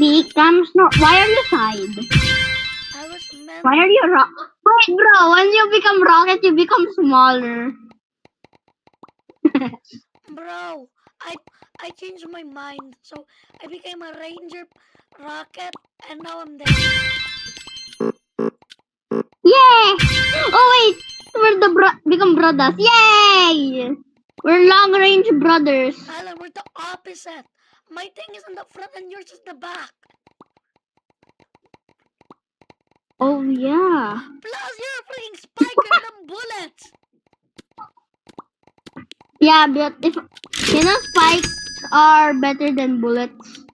becomes no. Why are you side? I was meant. Why are you Wait, bro. When you become rocket, you become smaller. Bro, I changed my mind. So I became a ranger rocket and now I'm dead. Yay! Oh wait, we're the become brothers. Yay! We're long range brothers. Alan, we're the opposite. My thing is in the front and yours is the back. Oh yeah. Plus you're a freaking spiker and I'm bullets. Yeah, but if spikes are better than bullets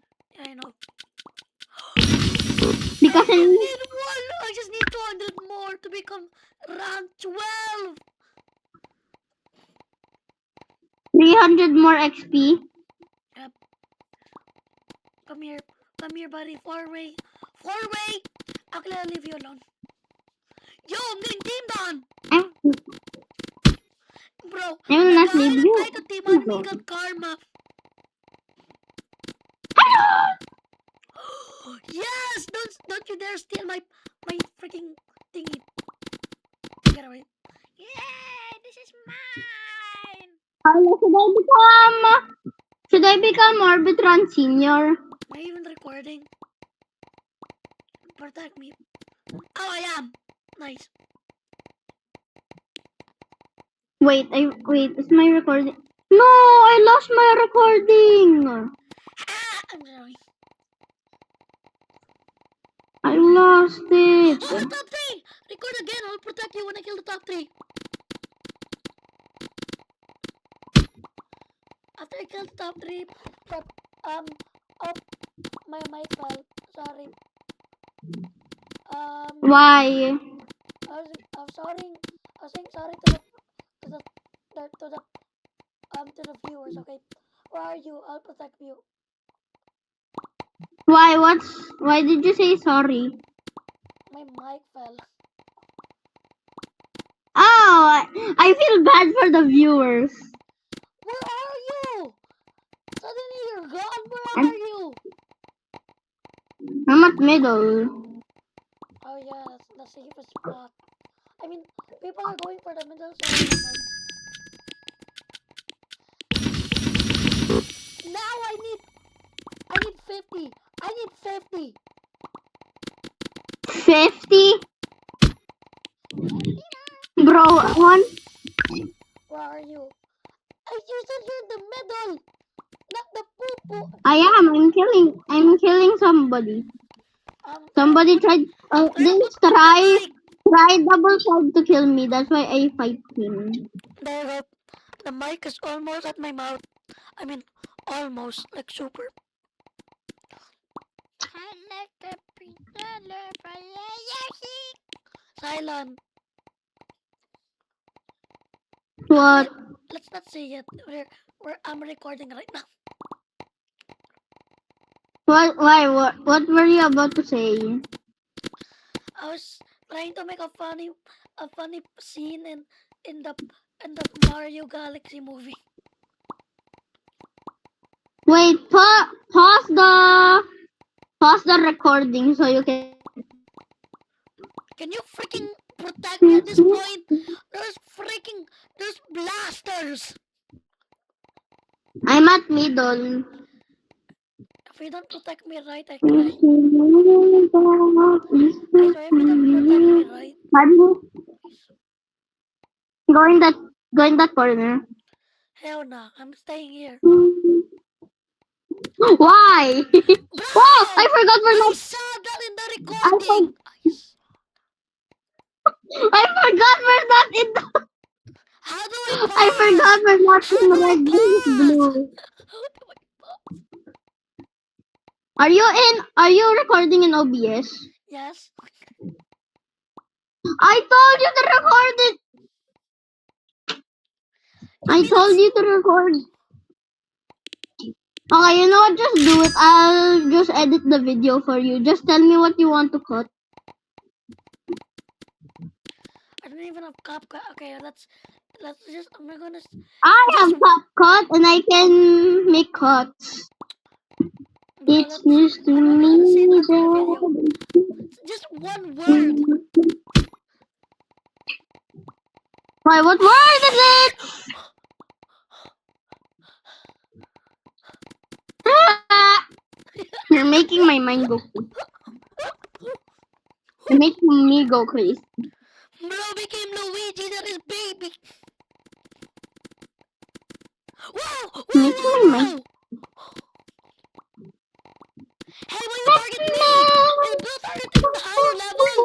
I know. because I in need one. I just need 200 more to become rank 12. 300 more XP. Yep. Come here, buddy. Four way. Okay, I'll leave you alone. Yo, I'm getting teamed on. Bro, I will the not guy leave that you. tried to team on me got karma. Yes! Don't you dare steal my freaking thingy. Get away. Yeah, this is mine. Should I become Orbitron Senior? Am I even recording? Protect me. Oh, I am. Nice. Wait, is my recording? No, I lost my recording. I'm sorry. I lost it. Oh, top 3! Record again. I'll protect you when I kill the top 3. After I kill the top 3, oh, my mic fell. Sorry. Why? I was saying sorry to the viewers. Okay, where are you? I'll protect you. Why did you say sorry? My mic fell. Oh, I feel bad for the viewers. Where are you? Suddenly you're gone. Where are you? I'm at middle. Oh yeah, that's the safest spot. I mean, people are going for the middle, so now I need 50. I need 50. 50? Bro, one. Where are you? You said you're in the middle, not the poo-poo. I am. I'm killing somebody. Somebody tried. Try double shot to kill me. That's why I fight him. There you go. The mic is almost at my mouth. I mean, almost like super. Silent. What? Let's not say it. I'm recording right now. What? Why? What were you about to say? I was trying to make a funny scene in the Mario Galaxy movie. Wait, pause the recording so you can. Can you freaking protect me at this point? There's blasters. I'm at middle. If you don't protect me right, I cry. I swear, if you don't protect me right. Go in that corner. Hell no, I'm staying here. Why? Oh, I forgot we're I not. saw that in the recording. I forgot we're not in the. How do I pause? I forgot we're not How in do I red. This is pause? blue. Are you recording in OBS? Yes. I told you to record it. I told you to record. Okay, you know what? Just do it. I'll just edit the video for you. Just tell me what you want to cut. I don't even have CapCut. Okay, let's just. I'm gonna. I have CapCut and I can make cuts. It's news to I'm not me gonna say that in the video. that... Just one word. Why, what word is it? Ah! You're making my mind go crazy. You're making me go crazy. Bro became Luigi, that is baby. Whoa! You're Whoa! making Whoa! my mind... Whoa! Hey, why you target me? Is Blue targeting the higher level?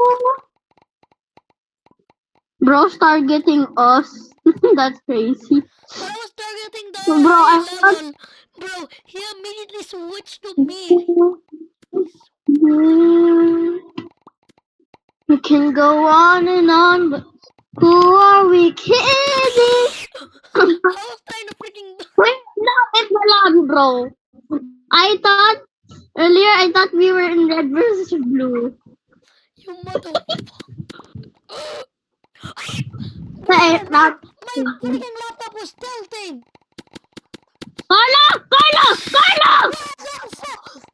Bro's targeting us. That's crazy. But I was targeting the Bro, higher I thought... level. Bro, he immediately switched to me. We can go on and on, but who are we kidding? I was trying to freaking... Wait, no, it's the lobby, bro. I thought we were in red versus blue. You motherfucker. Bro, Hey, my that... freaking laptop was tilting. Carlo!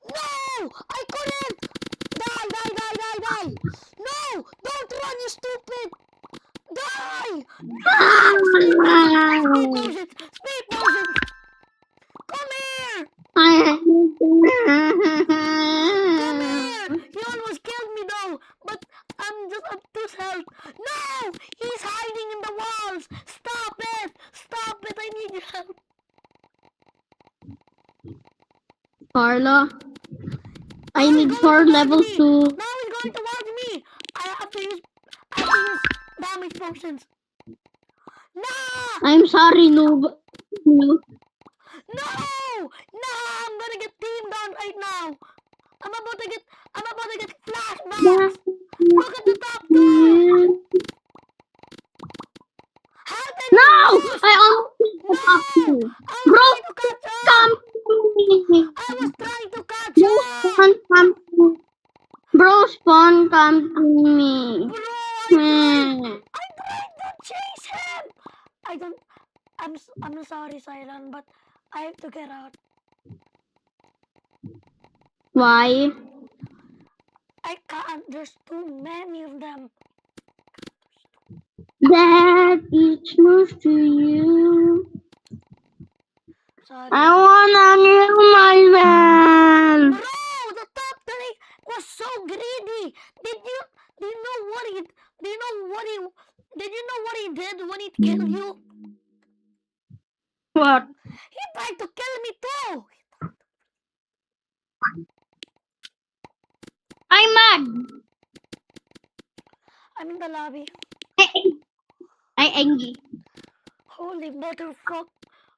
No! I couldn't! Die! No! Don't run, you stupid! Die! Speed potion! Come here! Come here! He almost killed me though, but I'm just up to health. No! He's hiding in the walls! Stop it! Stop it! I need your help! Carla, I Now he's need going 4 towards level me. 2. Now he's going towards me. I have to use damage potions. No! I'm sorry, noob. No! No! I'm gonna get teamed on right now. I'm about to get flashbacks. Look at the top two. How did No! you lose? I almost hit the top No! 2. I Bro, was trying to catch up. come to me. I was trying to catch Bro, up. spawn, come to me. Bro, spawn, come to me. Bro, Hmm. I tried to chase him. I don't. I'm sorry, Silent, but I have to get out. Why? I can't. There's too many of them. That it's news to you. Sorry. I wanna kill myself. Bro, the top three was so greedy. Do you know what he do you know what he did you know what he did when he killed you? What? He tried to kill me too. I'm mad. I'm in the lobby. I angry.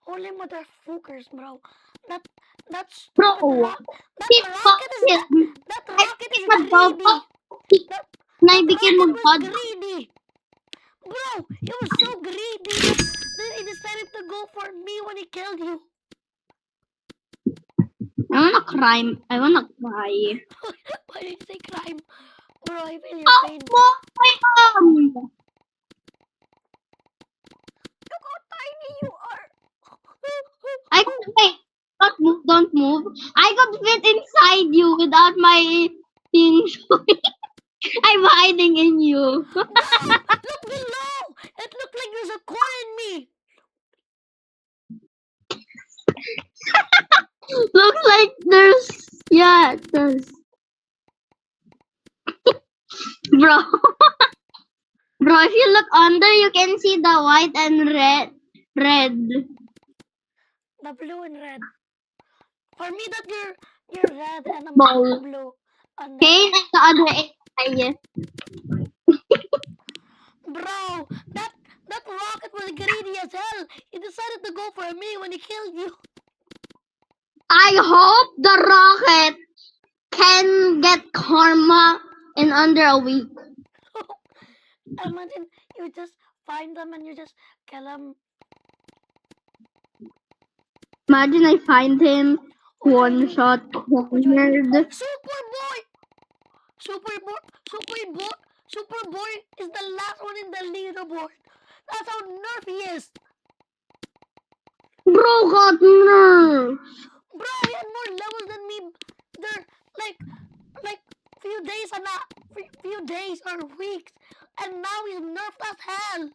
Holy motherfuckers, bro. That's Bro, that rocket is greedy. That I that became rocket a was god. greedy. Bro, he was so greedy that he decided to go for me when he killed you. I wanna cry. Why did you say crime? Bro, I feel your Oh, pain. my arm! Look how tiny you are. I wait. Don't move. I could fit inside you without my thing showing. I'm hiding in you. Look below. It looked like there's a core in me. Looks like there's bro. Bro, if you look under, you can see the white and red. The blue and red. For me, that you're red and I'm Ball. blue. And Kane and the other eye. bro, that rocket was greedy as hell. He decided to go for me when he killed you. I hope the rocket can get karma in under a week. Imagine you just find them and you just kill them. Imagine I find him, one shot, Which one? nerd. Superboy is the last one in the leaderboard. That's how nerf he is. Bro got nerfed. Bro, he had more levels than me. days and few days or weeks, and now he's nerfed as hell.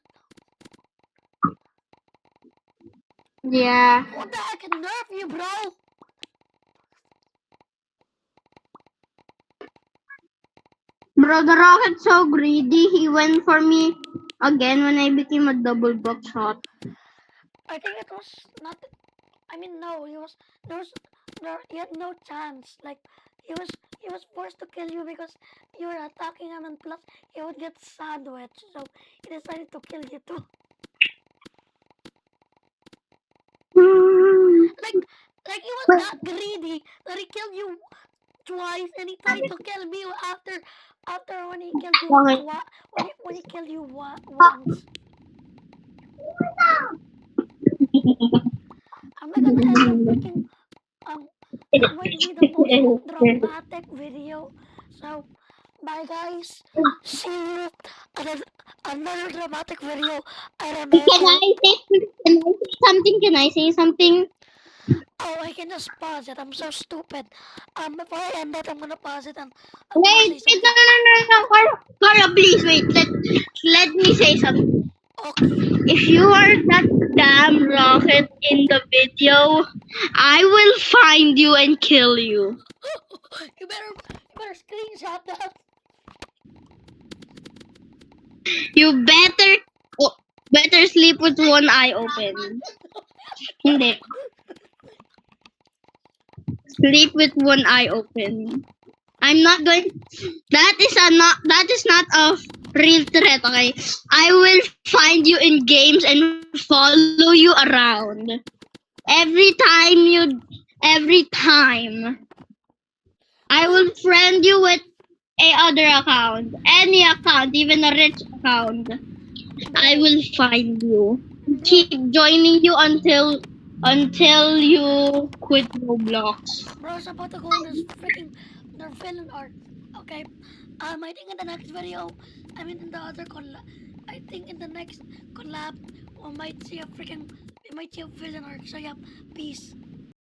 Yeah. What the heck nerf you, bro? Bro, the Rocket's so greedy. He went for me again when I became a double buckshot. I think it was not. I mean, no, he had no chance. Like he was forced to kill you because you were attacking him, and plus he would get sandwiched. So he decided to kill you too. Like he was that greedy that he killed you twice, and he tried to kill me after when he killed you when he killed you once. Am I gonna end the freaking that might be the most dramatic video. So bye guys. See you at another dramatic video. I don't know. Can I say something? Can I say something? Oh, I can just pause it. I'm so stupid. Before I end it, I'm gonna pause it and Wait, no. Carla, please wait. Let me say something. Okay. If you are that damn rocket in the video, I will find you and kill you. You better screenshot that. You better sleep with one eye open. Hindi. Sleep with one eye open. I'm not going. That is not a real threat. Okay, I will find you in games and follow you around every time. I will friend you with a other account, any account, even a rich account. I will find you. Keep joining you until you quit Roblox. Bro's about to go on this freaking their villain arc. Okay. I think in the next video, I mean in the other collab, I think in the next collab we might see a villain arc. So yeah, peace.